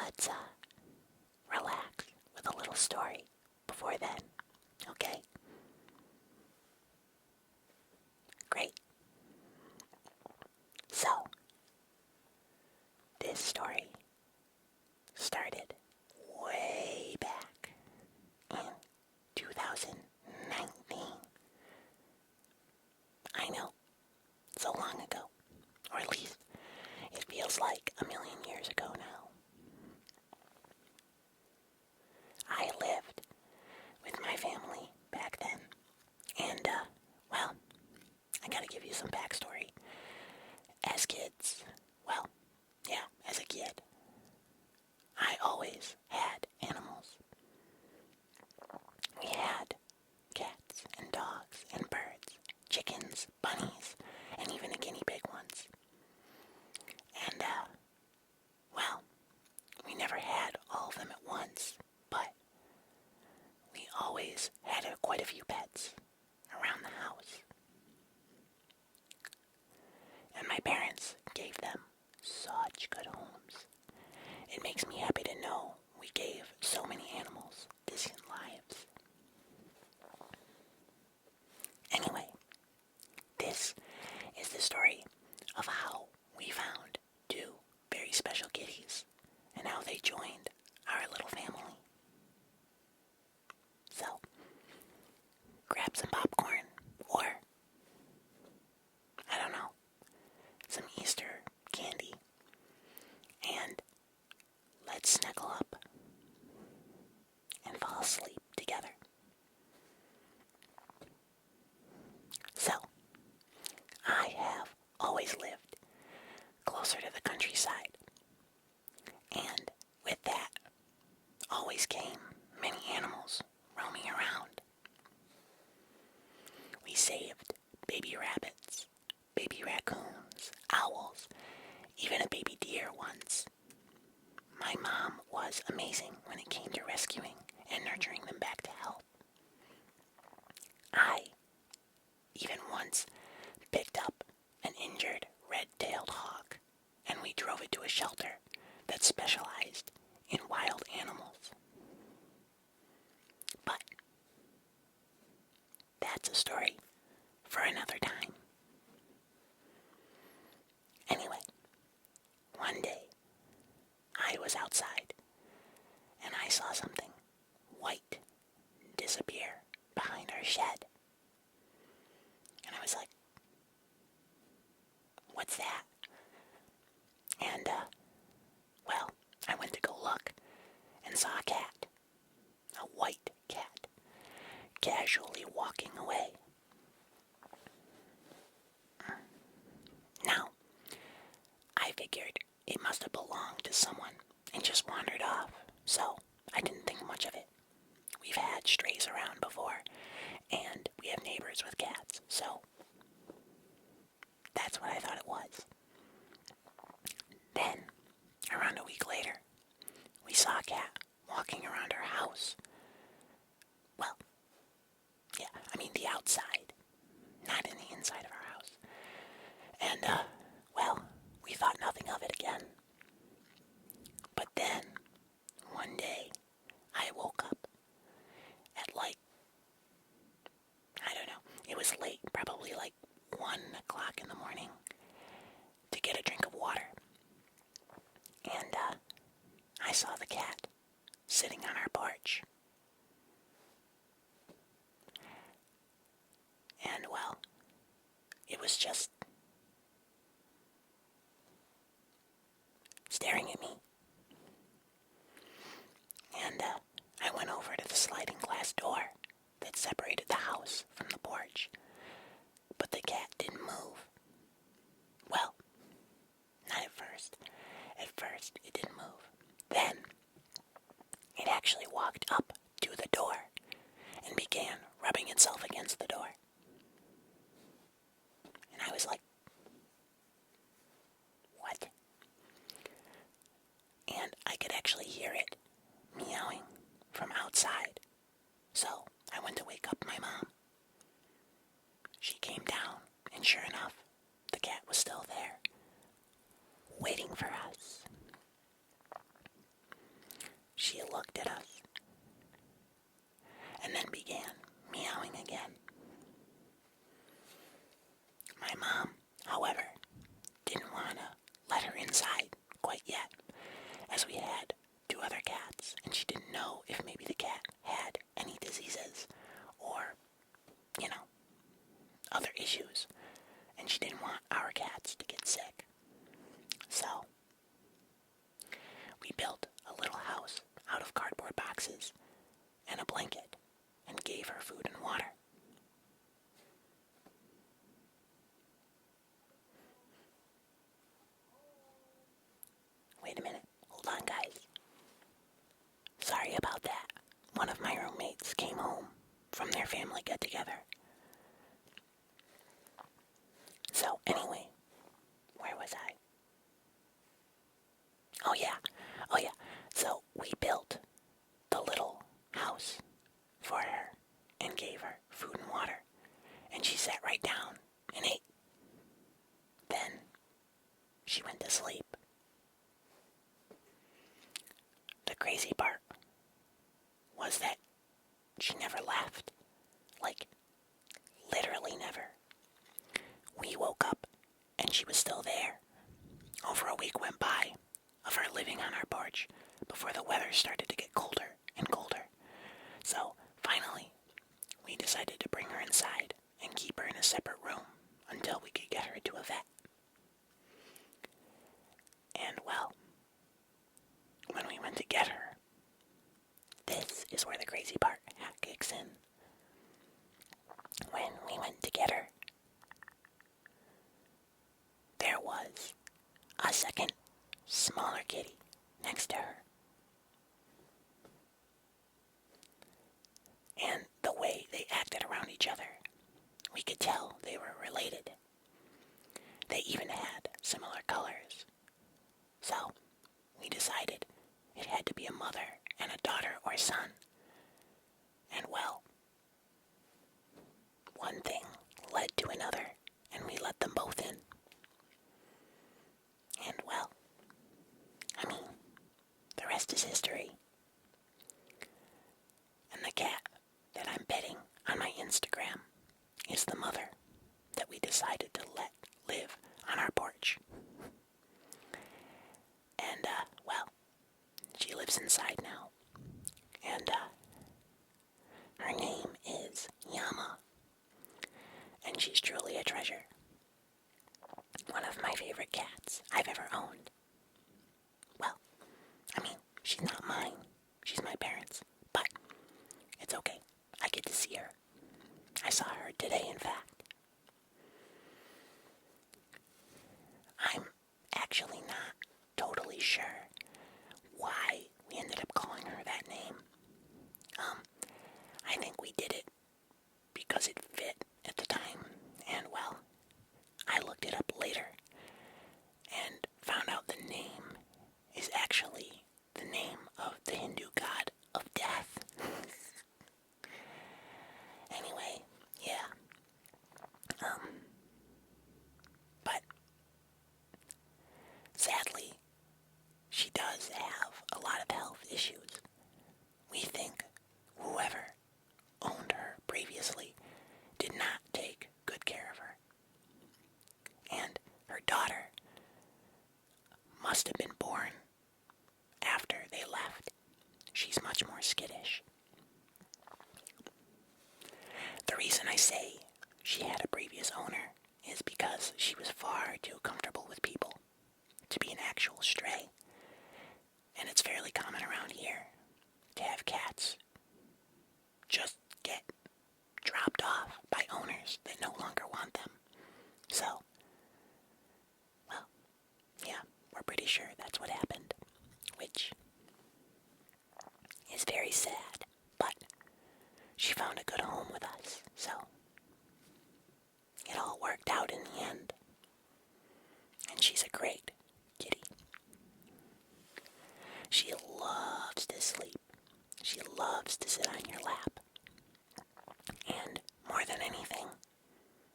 let's relax with a little story before then, okay? Great. So, this story started way back in 2019. I know, so long ago, or at least it feels like a million years ago now. I lived with my family back then, and, well, I gotta give you some backstory. As kids, well, yeah, as a kid, I always had animals. We had cats and dogs and birds, chickens, bunnies, and even a guinea pig once. And, well, we never had all of them at once, but we always had quite a few pets around the house. And my parents gave them such good homes. It makes me happy to know we gave so many animals decent lives. Anyway, this is the story of how we found two very special kitties and how they joined our little family. So, grab some popcorn or, I don't know, some Easter candy, and let's snuggle up and fall asleep together. So, I have always lived closer to the countryside, and with that always came many animals roaming around. We saved baby rabbits, baby raccoons, owls, even a baby deer once. My mom was amazing when it came to rescuing and nurturing them back to health. I even once picked up an injured red-tailed hawk, and we drove it to a shelter that specialized in wild animals. But that's a story for another time. Anyway, one day I was outside and I saw something white disappear behind our shed. And I was like, what's that? And, well, I went to go look and saw a cat, a white cat, casually walking away. Now, I figured it must have belonged to someone and just wandered off, so I didn't think much of it. We've had strays around before, and we have neighbors with cats, so that's what I thought it was. Then, around a week later, we saw a cat walking around our house. Well, yeah, I mean the outside, not in the inside of our house. And, well, we thought nothing of it again. But then, one day, I woke up at like, I don't know, it was late, probably like 1 o'clock in the morning, to get a drink of water. And, I saw the cat sitting on our porch. And, well, it was just staring at me. And, I went over to the sliding glass door that separated the house from the porch. But the cat didn't move. Well, not at first. At first, it didn't move. Then, it actually walked up to the door and began rubbing itself against the door. And I was like, what? And I could actually hear it meowing from outside. So I went to wake up my mom. She came down, and sure enough, the cat was still there, waiting for us. cats, and she didn't know if maybe the cat had any diseases or, you know, other issues, and she didn't want our cats to get sick. So, we built a little house out of cardboard boxes and a blanket and gave her food and water. Wait a minute. Hold on, guys. Sorry about that. One of my roommates came home from their family get-together. So, anyway, where was I? Oh yeah. So, we built the little house for her and gave her food and water. And she sat right down and ate. Then, she went to sleep. The crazy part was that she never left. Like, literally never. We woke up and she was still there. Over a week went by of her living on our porch before the weather started to get colder and colder. So, finally, we decided to bring her inside and keep her in a separate room until we could get her to a vet. And, well, when we went to get her, this is where the crazy part kicks in. When we went to get her, there was a second, smaller kitty next to her. And the way they acted around each other, we could tell they were related. They even had similar colors. So, we decided it had to be a mother and a daughter or son. And well, one thing led to another, and we let them both in. And well, I mean, the rest is history. And the cat that I'm petting on my Instagram is the mother that we decided to let live on our porch. And, well, she lives inside now. And, her name is Yama. And she's truly a treasure. One of my favorite cats I've ever owned. Well, I mean, she's not mine. She's my parents'. But it's okay. I get to see her. I saw her today, in fact. I'm actually not totally sure why we ended up calling her that name. I think we did it because it fit at the time. And, well, I looked it up later and found out the name is actually the name of the Hindu god of death. Anyway, yeah. But sadly, she does have a lot of health issues. We think whoever owned her previously did not take good care of her. And her daughter must have been born after they left. She's much more skittish. The reason I say she had a previous owner is because she was far too comfortable with people to be an actual stray. And it's fairly common around here to have cats just get dropped off by owners that no longer want them. So, well, yeah, we're pretty sure that's what happened, which is very sad, but she found a good home with us, so it all worked out in the end. And she's a great kitty. She loves to sleep. She loves to sit on your lap. And more than anything,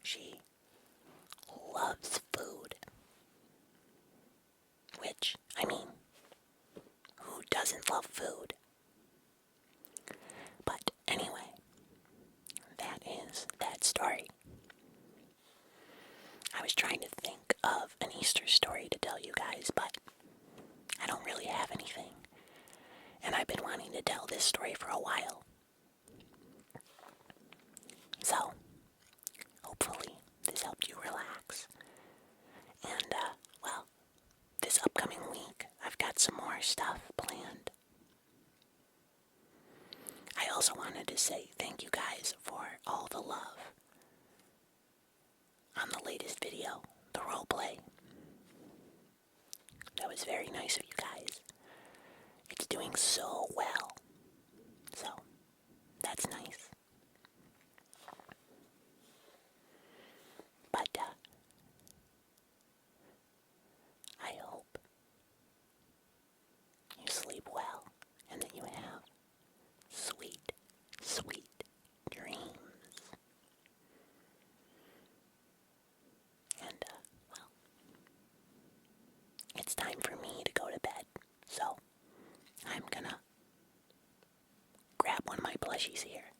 she loves food. Which, I mean, who doesn't love food? But anyway, that is that story. I was trying to think of an Easter story to tell you guys, but I don't really have anything. And and I've been wanting to tell this story for a while. So, hopefully, this helped you relax. And, well, this upcoming week, I've got some more stuff planned. I also wanted to say thank you guys for all the love on the latest video, the roleplay. That was very nice of you guys. It's doing so well. So, that's nice. But, I hope you sleep well and that you have sweet, sweet dreams. And, well, it's time for me to go to bed. So, I'm gonna grab one of my plushies here